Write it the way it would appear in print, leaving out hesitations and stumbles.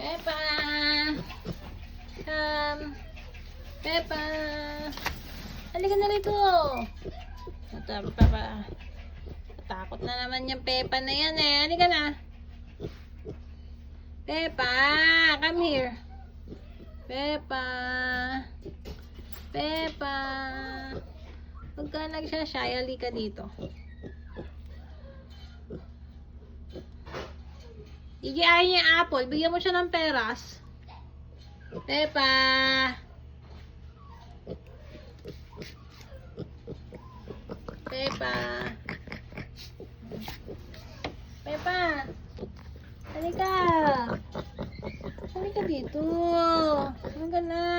Peppa! Come! Peppa! Halika na rito! Peppa. Takot na naman yung Peppa na yan eh. Halika na! Peppa! Come here! Peppa! Peppa! Huwag ka nagsashy. Halika dito. Igiayin niya yung apple. Bigyan mo siya ng peras. Peppa! Peppa! Peppa! Halika! Halika dito. Halika na.